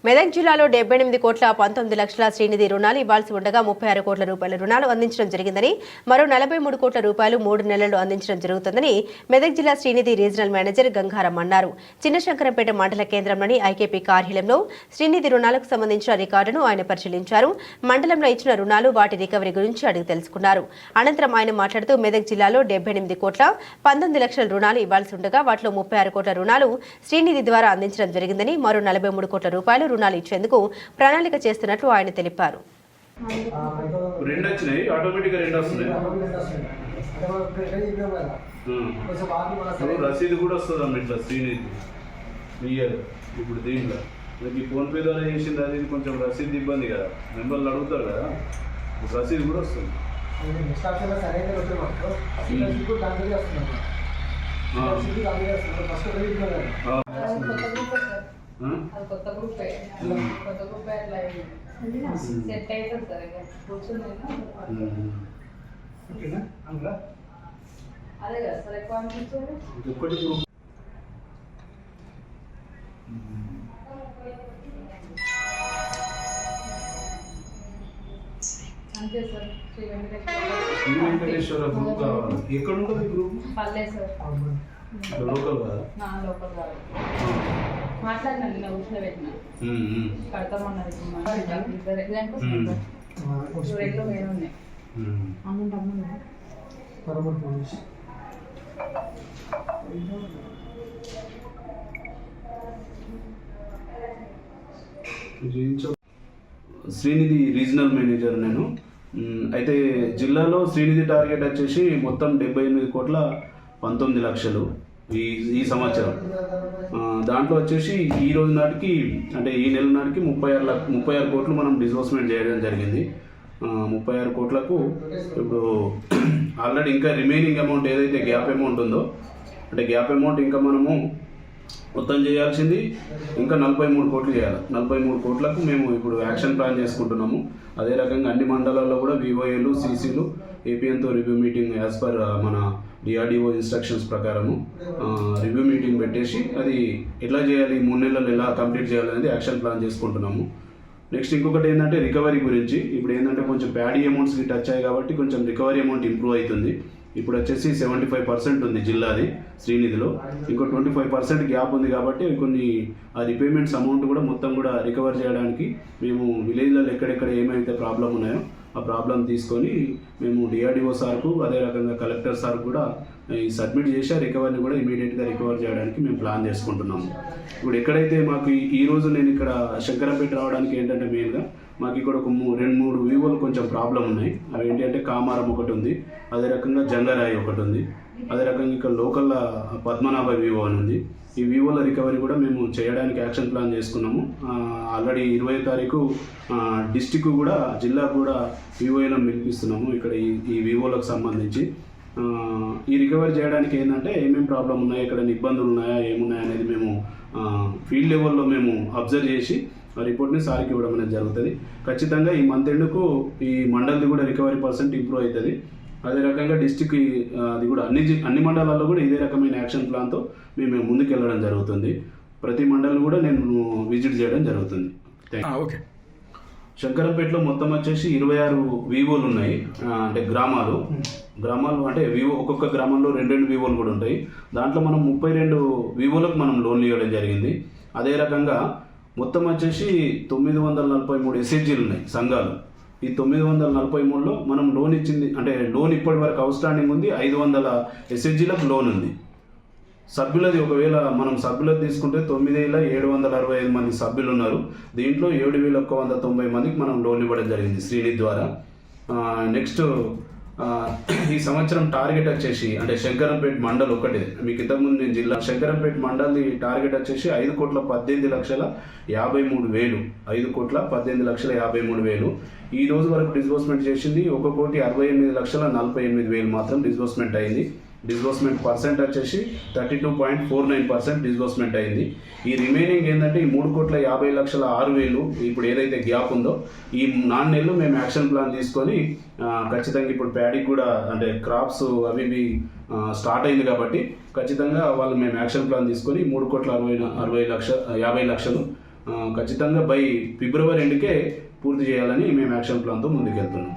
మెదక్ జిల్లాలో 78 కోట్ల 19 లక్షల శ్రీనిధి రుణాలు ఇవ్వాల్సి ఉండగా 36 కోట్ల రూపాయల రుణాలు అందించడం జరిగిందని, మరో 43 కోట్ల రూపాయలు 3 నెలల్లో అందించడం జరుగుతుందని మెదక్ జిల్లా శ్రీనిధి రీజనల్ మేనేజర్ గంగారం అన్నారు. చిన్నశంకరంపేట మండల కేంద్రంలోని ఐకేపీ కార్యాలయంలో శ్రీనిధి రుణాలకు సంబంధించిన రికార్డును ఆయన పరిశీలించారు. మండలంలో ఇచ్చిన రుణాలు, వాటి రికవరీ గురించి అడిగి తెలుసుకున్నారు. అనంతరం ఆయన మాట్లాడుతూ మెదక్ జిల్లాలో 78 కోట్ల 19 లక్షల రుణాలు ఇవ్వాల్సి ఉండగా వాటిలో 36 కోట్ల రుణాలు శ్రీనిధి ద్వారా అందించడం జరిగిందని, మరో 43 కోట్ల రూపాయలు రుణాలు ఇచ్చేందుకు ప్రణాళిక చేస్తున్నట్లు ఆయన తెలిపారు. రసీదు కూడా వస్తుందమ్మ ఇట్లా శ్రీనిధి క్లియర్. ఇప్పుడు దీంట్లో ఈ ఫోన్పే ద్వారా చేసింది అది కొంచెం రసీదు ఇబ్బంది కదా, మెంబర్లు అడుగుతారు కదా, రసీదు కూడా వస్తుంది. కొత్త గ్రూప్ సెట్ అవుతుంది సార్. అదే కదా సార్ ఎక్కువ అనిపించారు. అంతే సార్. శ్రీ వెంకటేశ్వర గ్రూప్ కావాలి. ఎక్కడ ఉంటుంది గ్రూప్? పల్లె సార్. లోకల్ కాదా? లోకల్ కాదు. మాట్లాడినా నిన్న ఊసిన పెట్టిన కడతామన్నారు. రెండు వేలు ఉన్నాయి. అమౌంట్ శ్రీనిధి రీజనల్ మేనేజర్ నేను. అయితే జిల్లాలో శ్రీనిధి టార్గెట్ వచ్చేసి మొత్తం 78 కోట్ల 19 లక్షలు ఈ సంవత్సరం. దాంట్లో వచ్చేసి ఈ రోజు నాటికి, అంటే ఈ నెల నాటికి 36 కోట్లు మనం డిస్బర్స్మెంట్ చేయడం జరిగింది. 36 కోట్లకు ఇప్పుడు ఆల్రెడీ ఇంకా రిమైనింగ్ అమౌంట్ ఏదైతే గ్యాప్ అమౌంట్ ఉందో, అంటే గ్యాప్ అమౌంట్ ఇంకా మనము మొత్తం చేయాల్సింది ఇంకా 43 కోట్లు చేయాలి. 43 కోట్లకు మేము ఇప్పుడు యాక్షన్ ప్లాన్ చేసుకుంటున్నాము. అదే రకంగా అన్ని మండలాల్లో కూడా వివోఏలు, సీసీలు, ఏపీఎన్తో రివ్యూ మీటింగ్ యాజ్ పర్ మన డిఆర్డిఓ ఇన్స్ట్రక్షన్స్ ప్రకారము రివ్యూ మీటింగ్ పెట్టేసి అది ఎట్లా చేయాలి, 3 నెలలు ఎలా కంప్లీట్ చేయాలనేది యాక్షన్ ప్లాన్ చేసుకుంటున్నాము. నెక్స్ట్ ఇంకొకటి ఏంటంటే రికవరీ గురించి. ఇప్పుడు ఏంటంటే కొంచెం ప్యాడీ అమౌంట్స్కి టచ్ అయ్యాయి కాబట్టి కొంచెం రికవరీ అమౌంట్ ఇంప్రూవ్ అవుతుంది. ఇప్పుడు వచ్చేసి 75% ఉంది జిల్లాది శ్రీనిధిలో. ఇంకో 25% గ్యాప్ ఉంది కాబట్టి కొన్ని ఆ రిపేమెంట్స్ అమౌంట్ కూడా మొత్తం కూడా రికవర్ చేయడానికి మేము విలేజ్లలో ఎక్కడెక్కడ ఏమైతే ప్రాబ్లం ఉన్నాయో ఆ ప్రాబ్లం తీసుకొని మేము డిఆర్డిఓ సార్కు, అదే రకంగా కలెక్టర్ సార్ కూడా ఈ సబ్మిట్ చేసి ఆ రికవరీని కూడా ఇమీడియట్గా రికవర్ చేయడానికి మేము ప్లాన్ చేసుకుంటున్నాము. ఇప్పుడు ఎక్కడైతే మాకు ఈరోజు నేను ఇక్కడ శంకరంపేట రావడానికి ఏంటంటే మెయిన్గా మాకు ఇక్కడ ఒక 2-3 వివోలు కొంచెం ప్రాబ్లం ఉన్నాయి. అవి ఏంటి అంటే కామారం ఒకటి ఉంది, అదే రకంగా జంగరాయి ఒకటి ఉంది, అదే రకంగా ఇక్కడ లోకల్ పద్మనాభ వివో అని ఉంది. ఈ వివోల రికవరీ కూడా మేము చేయడానికి యాక్షన్ ప్లాన్ చేసుకున్నాము. ఆల్రెడీ 20వ తారీఖు డిస్టిక్ కూడా, జిల్లా కూడా వివోలను పిలిపిస్తున్నాము ఇక్కడ ఈ వివోలకు సంబంధించి. ఈ రికవరీ చేయడానికి ఏంటంటే ఏమేమి ప్రాబ్లం ఉన్నాయి, ఎక్కడ ఇబ్బందులు ఉన్నాయా, ఏమున్నాయా అనేది మేము ఫీల్డ్ లెవెల్లో మేము అబ్జర్వ్ చేసి ఆ రిపోర్ట్ని సార్కి ఇవ్వడం అనేది జరుగుతుంది. ఖచ్చితంగా ఈ మంత్ ఎండ్కు ఈ మండల్ది కూడా రికవరీ % ఇంప్రూవ్ అవుతుంది. అదే రకంగా డిస్టిక్ అది కూడా అన్ని మండలాల్లో కూడా ఇదే రకమైన యాక్షన్ ప్లాన్తో మేము ముందుకు వెళ్ళడం జరుగుతుంది. ప్రతి మండలం కూడా నేను విజిట్ చేయడం జరుగుతుంది. ఓకే. శంకరంపేటలో మొత్తం వచ్చేసి 26 వివోలు ఉన్నాయి. అంటే గ్రామాలు అంటే వివో ఒక్కొక్క గ్రామంలో 2 వివోలు కూడా ఉంటాయి. దాంట్లో మనం 32 వివోలకు మనం లోన్లు ఇవ్వడం జరిగింది. అదే రకంగా మొత్తం వచ్చేసి 943 ఎస్హెచ్జీలు ఉన్నాయి సంఘాలు. ఈ 943లో మనం లోన్ ఇచ్చింది, అంటే లోన్ ఇప్పటి వరకు అవుట్ స్టాండింగ్ ఉంది 500 ఎస్హెచ్జీలకు లోన్ ఉంది. సభ్యులది ఒకవేళ మనం సభ్యులది తీసుకుంటే 9,765 మంది సభ్యులు ఉన్నారు. దీంట్లో 7,190 మందికి మనం లోన్ ఇవ్వడం జరిగింది శ్రీనిధి ద్వారా. నెక్స్ట్ ఈ సంవత్సరం టార్గెట్ వచ్చేసి, అంటే శంకరంపేట మండల్ ఒకటే, మీకు ఇంతకుముందు నేను జిల్లా శంకరంపేట మండల్ది టార్గెట్ వచ్చేసి 5,18,53,000. 5,18,53,000 ఈ రోజు వరకు డిస్బర్స్మెంట్ చేసింది 1,68,48,000 మాత్రం డిస్బర్స్మెంట్ అయింది. డిస్బర్స్మెంట్ పర్సెంట్ వచ్చేసి 32.49% డిస్బర్స్మెంట్ అయింది. ఈ రిమైనింగ్ ఏంటంటే ఈ 3,50,06,000 ఇప్పుడు ఏదైతే గ్యాప్ ఉందో ఈ 4 నెలలు మేము యాక్షన్ ప్లాన్ తీసుకొని ఖచ్చితంగా ఇప్పుడు ప్యాడీ కూడా, అంటే క్రాప్స్ అవి స్టార్ట్ అయింది కాబట్టి ఖచ్చితంగా వాళ్ళు మేము యాక్షన్ ప్లాన్ తీసుకొని 3,50,00,000 ఖచ్చితంగా బై ఫిబ్రవరి ఎండ్కే పూర్తి చేయాలని మేము యాక్షన్ ప్లాన్తో ముందుకెళ్తున్నాం.